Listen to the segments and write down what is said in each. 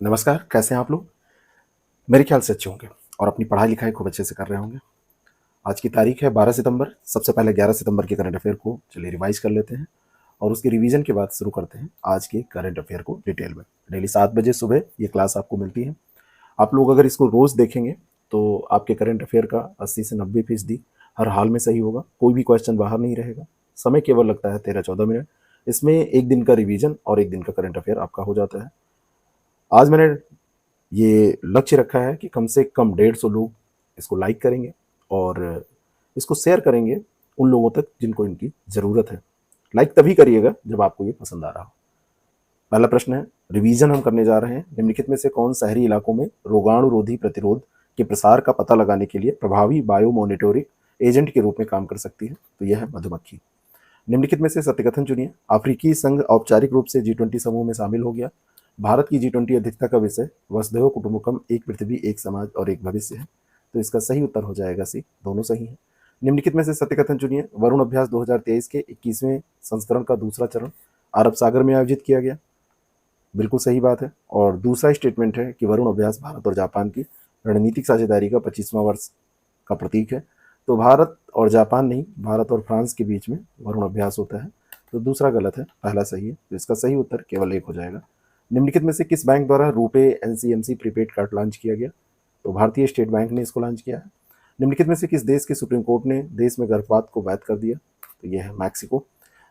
नमस्कार, कैसे हैं आप लोग? मेरे ख्याल से अच्छे होंगे और अपनी पढ़ाई लिखाई खूब अच्छे से कर रहे होंगे। आज की तारीख है 12 सितंबर। सबसे पहले 11 सितंबर के करंट अफेयर को चलिए रिवाइज कर लेते हैं और उसके रिवीजन के बाद शुरू करते हैं आज के करंट अफेयर को डिटेल में। डेली 7 बजे सुबह ये क्लास आपको मिलती है। आप लोग अगर इसको रोज़ देखेंगे तो आपके करंट अफेयर का 80 से 90% हर हाल में सही होगा। कोई भी क्वेश्चन बाहर नहीं रहेगा। समय केवल लगता है 13-14 मिनट। इसमें एक दिन का रिवीजन और एक दिन का करंट अफेयर आपका हो जाता है। आज मैंने ये लक्ष्य रखा है कि कम से कम 150 लोग इसको लाइक करेंगे और इसको शेयर करेंगे उन लोगों तक जिनको इनकी ज़रूरत है। लाइक तभी करिएगा जब आपको ये पसंद आ रहा हो। पहला प्रश्न है, रिवीजन हम करने जा रहे हैं। निम्नलिखित में से कौन शहरी इलाकों में रोगाणुरोधी प्रतिरोध के प्रसार का पता लगाने के लिए प्रभावी बायो मॉनिटरिंग एजेंट के रूप में काम कर सकती है? तो यह है मधुमक्खी। निम्नलिखित में से सत्यकथन चुनिए। अफ्रीकी संघ औपचारिक रूप से G20 समूह में शामिल हो गया। भारत की G20 अध्यक्षता का विषय वसुधैव कुटुंबकम, एक पृथ्वी एक समाज और एक भविष्य है। तो इसका सही उत्तर हो जाएगा सी। दोनों सही हैं। निम्नलिखित में से सत्यकथन चुनिए। वरुण अभ्यास 2023 के 21वें संस्करण का दूसरा चरण अरब सागर में आयोजित किया गया। बिल्कुल सही बात है। और दूसरा स्टेटमेंट है कि वरुण अभ्यास भारत और जापान की रणनीतिक साझेदारी का 25वां वर्ष का प्रतीक है। तो भारत और जापान नहीं, भारत और फ्रांस के बीच में वरुण अभ्यास होता है। तो दूसरा गलत है, पहला सही है। तो इसका सही उत्तर केवल एक हो जाएगा। निम्नलिखित में से किस बैंक द्वारा RuPay NCMC prepaid card launch किया गया? तो भारतीय स्टेट बैंक ने इसको लॉन्च किया है। निम्नलिखित में से किस देश के सुप्रीम कोर्ट ने देश में गर्भपात को वैध कर दिया? तो यह है मैक्सिको।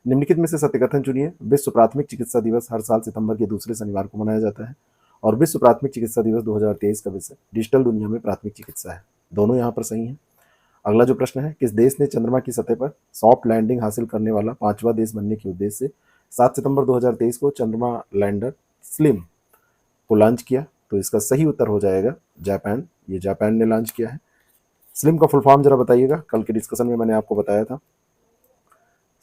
निम्नलिखित में से सत्यकथन चुनिए। विश्व प्राथमिक चिकित्सा दिवस हर साल सितंबर के दूसरे शनिवार को मनाया जाता है और विश्व प्राथमिक चिकित्सा दिवस 2023 का विषय डिजिटल दुनिया में प्राथमिक चिकित्सा है। दोनों यहाँ पर सही हैं। अगला जो प्रश्न है, किस देश ने चंद्रमा की सतह पर सॉफ्ट लैंडिंग हासिल करने वाला 5वां देश बनने के उद्देश्य से 7 सितंबर 2023 को चंद्रमा लैंडर स्लिम को लॉन्च किया? तो इसका सही उत्तर हो जाएगा जापान। ये जापान ने लॉन्च किया है। स्लिम का फुल फॉर्म जरा बताइएगा, कल के डिस्कशन में मैंने आपको बताया था।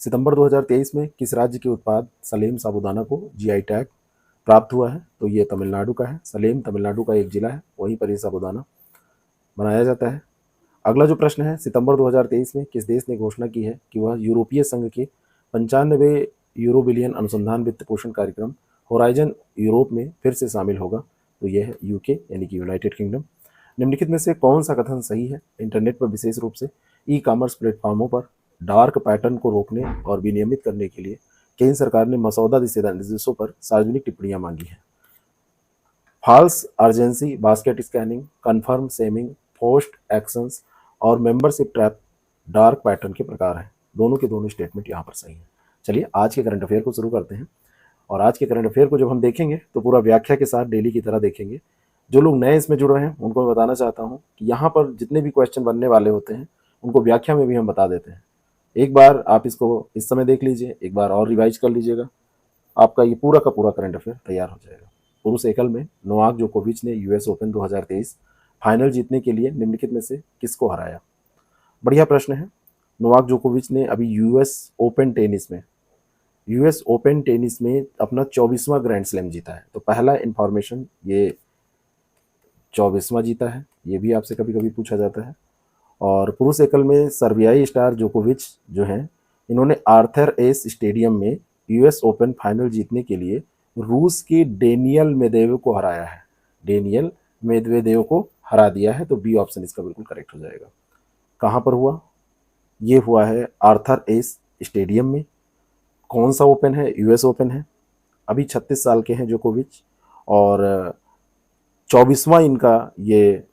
सितंबर 2023 में किस राज्य के उत्पाद सलेम साबूदाना को जीआई टैग प्राप्त हुआ है? तो ये तमिलनाडु का है। सलेम तमिलनाडु का एक जिला है, वहीं पर ये साबूदाना बनाया जाता है। अगला जो प्रश्न है, सितंबर 2023 में किस देश ने घोषणा की है कि वह यूरोपीय संघ के 95 यूरो बिलियन अनुसंधान वित्त पोषण कार्यक्रम होराइजन यूरोप में फिर से शामिल होगा? तो यह है यूके यानी कि यूनाइटेड किंगडम। निम्नलिखित में से कौन सा कथन सही है? इंटरनेट पर विशेष रूप से ई कॉमर्स प्लेटफॉर्मों पर डार्क पैटर्न को रोकने और विनियमित करने के लिए केंद्र सरकार ने मसौदा निर्देशों पर सार्वजनिक टिप्पणियां मांगी हैं। False urgency, basket scanning, confirm shaming, post actions और मेंबरशिप ट्रैप डार्क पैटर्न के प्रकार हैं। दोनों के दोनों स्टेटमेंट यहाँ पर सही हैं। चलिए आज के करंट अफेयर को शुरू करते हैं। और आज के करंट अफेयर को जब हम देखेंगे तो पूरा व्याख्या के साथ डेली की तरह देखेंगे। जो लोग नए इसमें जुड़ रहे हैं उनको मैं बताना चाहता हूँ कि यहाँ पर जितने भी क्वेश्चन बनने वाले होते हैं उनको व्याख्या में भी हम बता देते हैं। एक बार आप इसको इस समय देख लीजिए, एक बार और रिवाइज कर लीजिएगा, आपका ये पूरा का पूरा करंट अफेयर तैयार हो जाएगा। पुरुष एकल में नोवाक जोकोविच ने यूएस ओपन 2023 फाइनल जीतने के लिए निम्नलिखित में से किसको हराया? बढ़िया प्रश्न है। नोवाक जोकोविच ने अभी यूएस ओपन टेनिस में अपना 24वां ग्रैंड स्लैम जीता है। तो पहला इंफॉर्मेशन, ये 24वां जीता है, ये भी आपसे कभी कभी पूछा जाता है। और पुरुष एकल में सर्बियाई स्टार जोकोविच जो हैं, इन्होंने आर्थर एस स्टेडियम में यूएस ओपन फाइनल जीतने के लिए रूस के डेनियल मेदवेदेव को हराया है। डेनियल मेदवेदेव को हरा दिया है। तो बी ऑप्शन इसका बिल्कुल करेक्ट हो जाएगा। कहाँ पर हुआ? ये हुआ है आर्थर एस स्टेडियम में। कौन सा ओपन है? यूएस ओपन है। अभी 36 साल के हैं जोकोविच और 24वां इनका, ये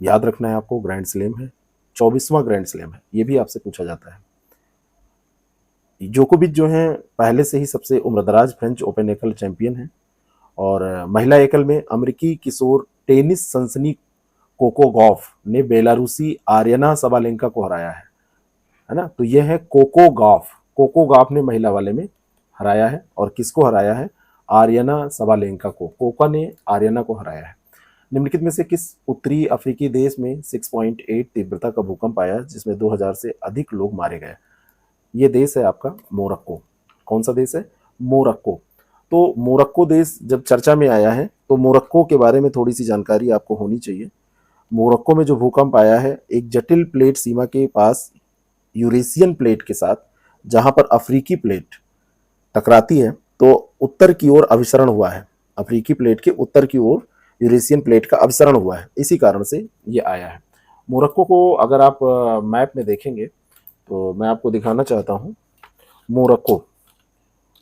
याद रखना है आपको, ग्रैंड स्लैम है। 24वां ग्रैंड स्लैम है, ये भी आपसे पूछा जाता है। जोकोविच जो हैं पहले से ही सबसे उम्रदराज फ्रेंच ओपन एकल चैंपियन हैं। और महिला एकल में अमेरिकी किशोर टेनिस सनसनी कोको गॉफ ने बेलारूसी आर्यना सबालेंका को हराया है ना। तो यह है कोको गॉफ ने महिला वाले में हराया है। और किसको हराया है? आर्यना सबालेंका को। कोका ने आर्यना को हराया है। निम्नलिखित में से किस उत्तरी अफ्रीकी देश में 6.8 तीव्रता का भूकंप आया जिसमें 2000 से अधिक लोग मारे गए? ये देश है आपका मोरक्को। कौन सा देश है? मोरक्को। तो मोरक्को देश जब चर्चा में आया है तो मोरक्को के बारे में थोड़ी सी जानकारी आपको होनी चाहिए। मोरक्को में जो भूकंप आया है, एक जटिल प्लेट सीमा के पास यूरेशियन प्लेट के साथ, जहां पर अफ्रीकी प्लेट टकराती है तो उत्तर की ओर अभिसरण हुआ है। अफ्रीकी प्लेट के उत्तर की ओर यूरेशियन प्लेट का अवसरण हुआ है, इसी कारण से ये आया है। मोरक्को को अगर आप मैप में देखेंगे तो मैं आपको दिखाना चाहता हूँ। मोरक्को,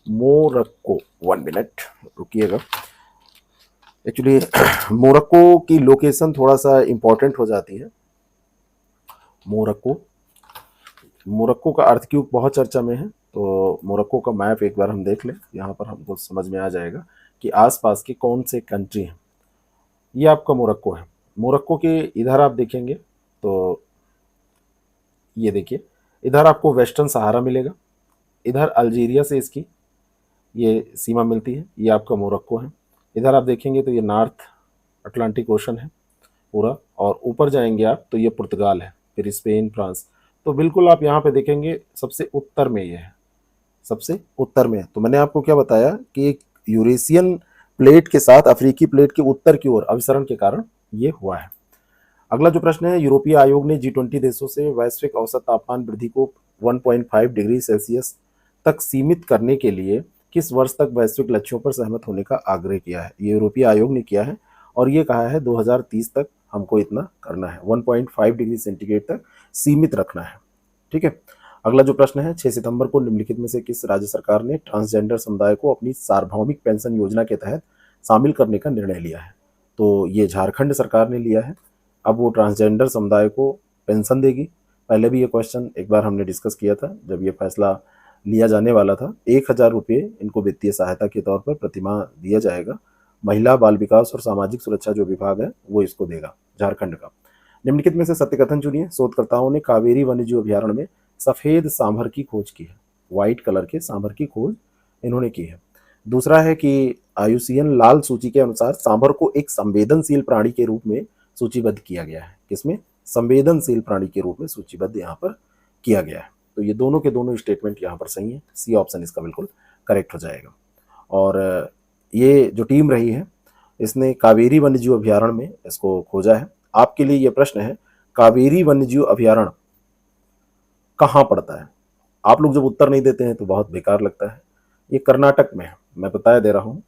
मोरक्को, 1 मिनट रुकिएगा। एक्चुअली मोरक्को की लोकेशन थोड़ा सा इंपॉर्टेंट हो जाती है। मोरक्को, मोरक्को का अर्थक्यूब बहुत चर्चा में है, तो मोरक्को का मैप एक बार हम देख लें, यहाँ पर हमको समझ में आ जाएगा कि आसपास के कौन से कंट्री हैं। ये आपका मोरक्को है। मोरक्को के इधर आप देखेंगे तो ये देखिए, इधर आपको वेस्टर्न सहारा मिलेगा, इधर अल्जीरिया से इसकी ये सीमा मिलती है, ये आपका मोरक्को है। इधर आप देखेंगे तो ये नॉर्थ अटलांटिक ओशन है पूरा, और ऊपर जाएंगे आप तो ये पुर्तगाल है, फिर स्पेन, फ्रांस। तो बिल्कुल आप यहाँ पे देखेंगे सबसे उत्तर में ये है, सबसे उत्तर में है। तो मैंने आपको क्या बताया कि एक यूरेशियन प्लेट के साथ अफ्रीकी प्लेट के उत्तर की ओर अभिसरण के कारण ये हुआ है। अगला जो प्रश्न है, यूरोपीय आयोग ने G20 देशों से वैश्विक औसत तापमान वृद्धि को 1.5 डिग्री सेल्सियस तक सीमित करने के लिए किस वर्ष तक वैश्विक लक्ष्यों पर सहमत होने का आग्रह किया है। ये यूरोपीय आयोग ने किया है और ये कहा है 2030 तक हमको इतना करना है, 1.5 डिग्री सेंटीग्रेड तक सीमित रखना है। ठीक है। अगला जो प्रश्न है, 6 सितंबर को निम्नलिखित में से किस राज्य सरकार ने ट्रांसजेंडर समुदाय को अपनी सार्वभौमिक पेंशन योजना के तहत शामिल करने का निर्णय लिया है। तो ये झारखंड सरकार ने लिया है। अब वो ट्रांसजेंडर समुदाय को पेंशन देगी। पहले भी ये क्वेश्चन एक बार हमने डिस्कस किया था जब ये फैसला लिया जाने वाला था। 1,000 रुपये इनको वित्तीय सहायता के तौर पर प्रतिमाह दिया जाएगा। महिला बाल विकास और सामाजिक सुरक्षा जो विभाग है वो इसको देगा, झारखंड का। निम्नलिखित में से सत्य कथन चुनिए। शोधकर्ताओं ने कावेरी वन्यजीव अभ्यारण्य में सफेद सांभर की खोज की है, व्हाइट कलर के सांभर की खोज इन्होंने की है। दूसरा है कि IUCN लाल सूची के अनुसार सांभर को एक संवेदनशील प्राणी के रूप में सूचीबद्ध किया गया है। किसमें? संवेदनशील प्राणी के रूप में सूचीबद्ध यहाँ पर किया गया है। तो ये दोनों के दोनों स्टेटमेंट यहाँ पर सही है, सी ऑप्शन इसका बिल्कुल करेक्ट हो जाएगा। और ये जो टीम रही है इसने कावेरी वन्यजीव अभ्यारण्य में इसको खोजा है। आपके लिए ये प्रश्न है, कावेरी वन्यजीव अभ्यारण्य कहाँ पड़ता है? आप लोग जब उत्तर नहीं देते हैं तो बहुत बेकार लगता है। ये कर्नाटक में है, मैं बताया दे रहा हूँ,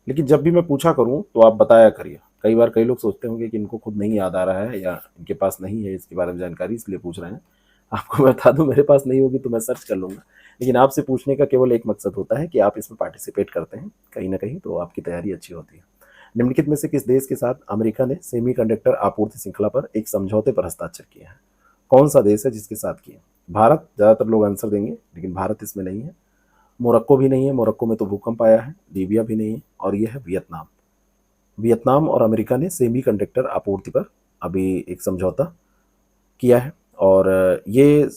लेकिन जब भी मैं पूछा करूँ तो आप बताया करिए। कई बार कई लोग सोचते होंगे कि इनको खुद नहीं याद आ रहा है या इनके पास नहीं है इसके बारे में जानकारी, इसलिए पूछ रहे हैं। आपको मैं बता दूं, मेरे पास नहीं होगी तो मैं सर्च कर लूँगा, लेकिन आपसे पूछने का केवल एक मकसद होता है कि आप इसमें पार्टिसिपेट करते हैं कहीं ना कहीं, तो आपकी तैयारी अच्छी होती है। निम्नलिखित में से किस देश के साथ अमेरिका ने सेमीकंडक्टर आपूर्ति श्रृंखला पर एक समझौते पर हस्ताक्षर किया है? कौन सा देश है जिसके साथ किया? भारत, ज़्यादातर लोग आंसर देंगे, लेकिन भारत इसमें नहीं है। मोरक्को भी नहीं है, मोरक्को में तो भूकंप आया है। लीबिया भी नहीं है, और यह है वियतनाम। वियतनाम और अमेरिका ने सेमीकंडक्टर आपूर्ति पर अभी एक समझौता किया है, और ये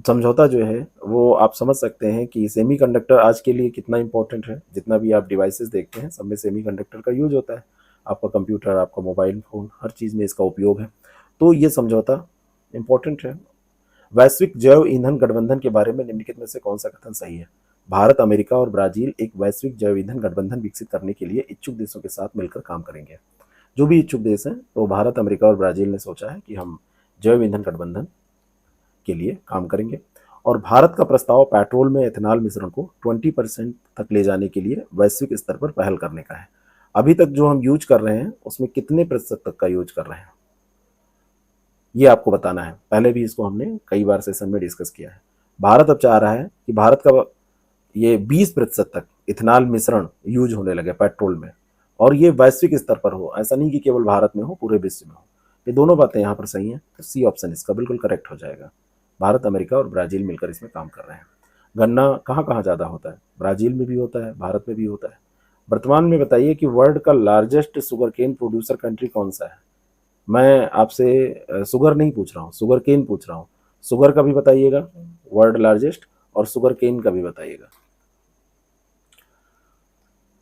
समझौता जो है वो आप समझ सकते हैं कि सेमीकंडक्टर आज के लिए कितना इंपॉर्टेंट है। जितना भी आप डिवाइसेस देखते हैं सब में सेमीकंडक्टर का यूज होता है। आपका कंप्यूटर, आपका मोबाइल फ़ोन, हर चीज़ में इसका उपयोग है। तो ये समझौता इंपॉर्टेंट है। वैश्विक जैव ईंधन गठबंधन के बारे में निम्नलिखित में से कौन सा कथन सही है? भारत, अमेरिका और ब्राजील एक वैश्विक जैव ईंधन गठबंधन विकसित करने के लिए इच्छुक देशों के साथ मिलकर काम करेंगे। जो भी इच्छुक देश हैं, तो भारत, अमेरिका और ब्राजील ने सोचा है कि हम जैव ईंधन गठबंधन के लिए काम करेंगे। और भारत का प्रस्ताव पेट्रोल में एथेनॉल मिश्रण को 20% तक ले जाने के लिए वैश्विक स्तर पर पहल करने का है। अभी तक जो हम यूज कर रहे हैं उसमें कितने प्रतिशत तक का यूज कर रहे हैं ये आपको बताना है। पहले भी इसको हमने कई बार सेशन में डिस्कस किया है। भारत अब चाह रहा है कि भारत का ये 20% तक इथेनॉल मिश्रण यूज होने लगे पेट्रोल में, और ये वैश्विक स्तर पर हो, ऐसा नहीं कि केवल भारत में हो, पूरे विश्व में हो। ये दोनों बातें यहाँ पर सही हैं, तो सी ऑप्शन इसका बिल्कुल करेक्ट हो जाएगा। भारत, अमेरिका और ब्राजील मिलकर इसमें काम कर रहे हैं। गन्ना कहाँ कहाँ ज़्यादा होता है? ब्राज़ील में भी होता है, भारत में भी होता है। वर्तमान में बताइए कि वर्ल्ड का largest sugarcane producer country कौन सा है? मैं आपसे शुगर नहीं पूछ रहा हूँ, शुगर केन पूछ रहा हूँ। शुगर का भी बताइएगा वर्ल्ड लार्जेस्ट, और शुगर केन का भी बताइएगा।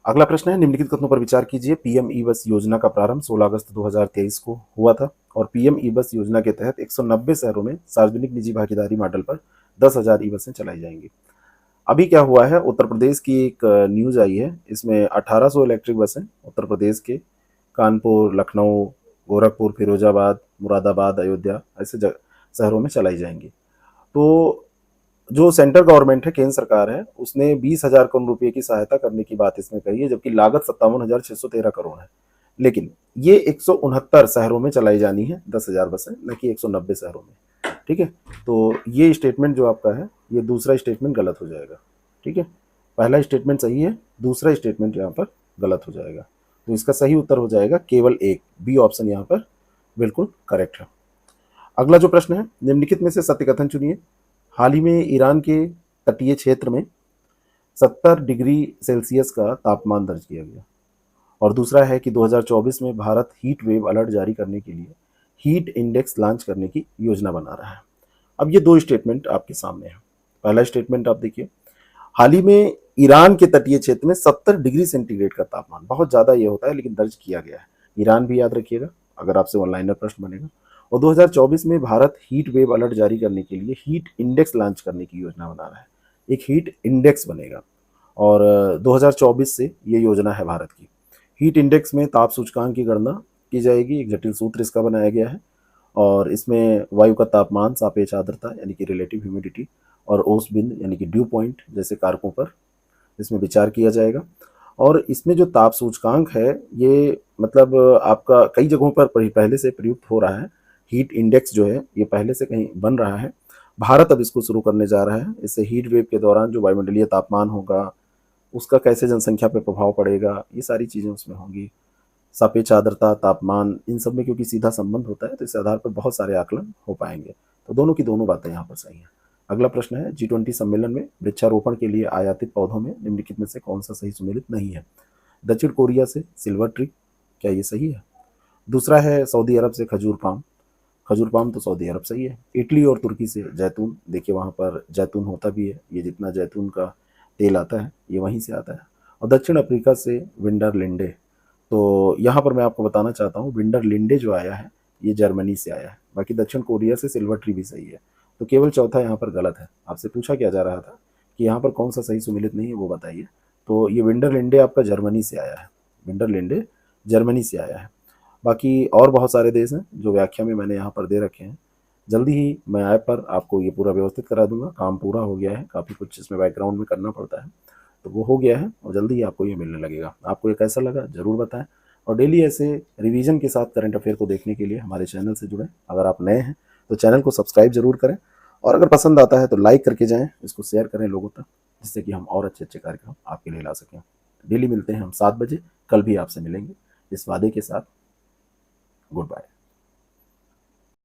अगला प्रश्न है, निम्नलिखित कथनों पर विचार कीजिए। पीएम ई बस योजना का प्रारंभ 16 अगस्त 2023 को हुआ था, और पीएम ई बस योजना के तहत 190 शहरों में सार्वजनिक निजी भागीदारी मॉडल पर 10,000 ई बसें चलाई जाएंगी। अभी क्या हुआ है, उत्तर प्रदेश की एक न्यूज़ आई है, इसमें 1800 इलेक्ट्रिक बसें उत्तर प्रदेश के कानपुर, लखनऊ, गोरखपुर, फिरोजाबाद, मुरादाबाद, अयोध्या ऐसे शहरों में चलाई जाएंगी। तो जो सेंट्रल गवर्नमेंट है, केंद्र सरकार है, उसने 20,000 करोड़ रुपए की सहायता करने की बात इसमें कही है, जबकि लागत 57,613 करोड़ है। लेकिन ये 169 शहरों में चलाई जानी है 10,000 बसें, न कि 190 शहरों में। ठीक है, तो ये स्टेटमेंट जो आपका है, ये दूसरा स्टेटमेंट गलत हो जाएगा। ठीक है, पहला स्टेटमेंट सही है, दूसरा स्टेटमेंट यहाँ पर गलत हो जाएगा। तो इसका सही उत्तर हो जाएगा केवल एक, बी ऑप्शन यहाँ पर बिल्कुल करेक्ट है। अगला जो प्रश्न है, निम्नलिखित में से सत्य कथन चुनिए। हाल ही में ईरान के तटीय क्षेत्र में 70 डिग्री सेल्सियस का तापमान दर्ज किया गया। और दूसरा है कि 2024 में भारत हीट वेव अलर्ट जारी करने के लिए हीट इंडेक्स लॉन्च करने की योजना बना रहा है। अब ये दो स्टेटमेंट आपके सामने है। पहला स्टेटमेंट आप देखिए, हाल ही में ईरान के तटीय क्षेत्र में 70 डिग्री सेंटीग्रेड का तापमान, बहुत ज़्यादा ये होता है लेकिन दर्ज किया गया है। ईरान भी याद रखिएगा अगर आपसे ऑनलाइनर प्रश्न बनेगा। और 2024 में भारत हीट वेव अलर्ट जारी करने के लिए हीट इंडेक्स लॉन्च करने की योजना बना रहा है। एक हीट इंडेक्स बनेगा और 2024 से ये योजना है भारत की। हीट इंडेक्स में ताप सूचकांक की गणना की जाएगी, एक जटिल सूत्र इसका बनाया गया है। और इसमें वायु का तापमान, सापेक्ष आर्द्रता यानी कि रिलेटिव ह्यूमिडिटी, और ओस बिंद यानी कि ड्यू पॉइंट जैसे कारकों पर इसमें विचार किया जाएगा। और इसमें जो ताप सूचकांक है, ये मतलब आपका कई जगहों पर पहले से प्रयुक्त हो रहा है। हीट इंडेक्स जो है ये पहले से कहीं बन रहा है, भारत अब इसको शुरू करने जा रहा है। इससे हीट वेव के दौरान जो वायुमंडलीय तापमान होगा, उसका कैसे जनसंख्या पर प्रभाव पड़ेगा, ये सारी चीज़ें उसमें होंगी। सापेक्ष आर्द्रता, तापमान, इन सब में क्योंकि सीधा संबंध होता है, तो इस आधार पर बहुत सारे आकलन हो पाएंगे। तो दोनों की दोनों बातें यहाँ पर सही हैं। अगला प्रश्न है, G20 सम्मेलन में वृक्षारोपण के लिए आयातित पौधों में निम्नलिखित में से कौन सा सही सुमेलित नहीं है? दक्षिण कोरिया से सिल्वर ट्री, क्या ये सही है? दूसरा है सऊदी अरब से खजूर पाम, खजूर पाम तो सऊदी अरब सही है। इटली और तुर्की से जैतून, देखिए वहाँ पर जैतून होता भी है, ये जितना जैतून का तेल आता है ये वहीं से आता है। और दक्षिण अफ्रीका से विंडर लिंडे, तो यहाँ पर मैं आपको बताना चाहता हूँ विंडर लिंडे जो आया है ये जर्मनी से आया है। बाकी दक्षिण कोरिया से सिल्वर ट्री भी सही है। तो केवल चौथा यहाँ पर गलत है। आपसे पूछा क्या जा रहा था कि यहाँ पर कौन सा सही सुमेलित नहीं है, वो बताइए। तो ये विंडर लिंडे आपका जर्मनी से आया है, विंडर लिंडे जर्मनी से आया है। बाकी और बहुत सारे देश हैं जो व्याख्या में मैंने यहाँ पर दे रखे हैं। जल्दी ही मैं ऐप पर आपको ये पूरा व्यवस्थित करा दूंगा। काम पूरा हो गया है, काफ़ी कुछ इसमें बैकग्राउंड में करना पड़ता है, तो वो हो गया है और जल्दी ही आपको ये मिलने लगेगा। आपको ये कैसा लगा ज़रूर बताएं। और डेली ऐसे रिवीजन के साथ करंट अफेयर को देखने के लिए हमारे चैनल से जुड़ें। अगर आप नए हैं तो चैनल को सब्सक्राइब जरूर करें, और अगर पसंद आता है तो लाइक करके जाएं, इसको शेयर करें लोगों तक, जिससे कि हम और अच्छे अच्छे कार्यक्रम आपके लिए ला सकें। डेली मिलते हैं हम 7 बजे, कल भी आपसे मिलेंगे इस वादे के साथ। Good bye.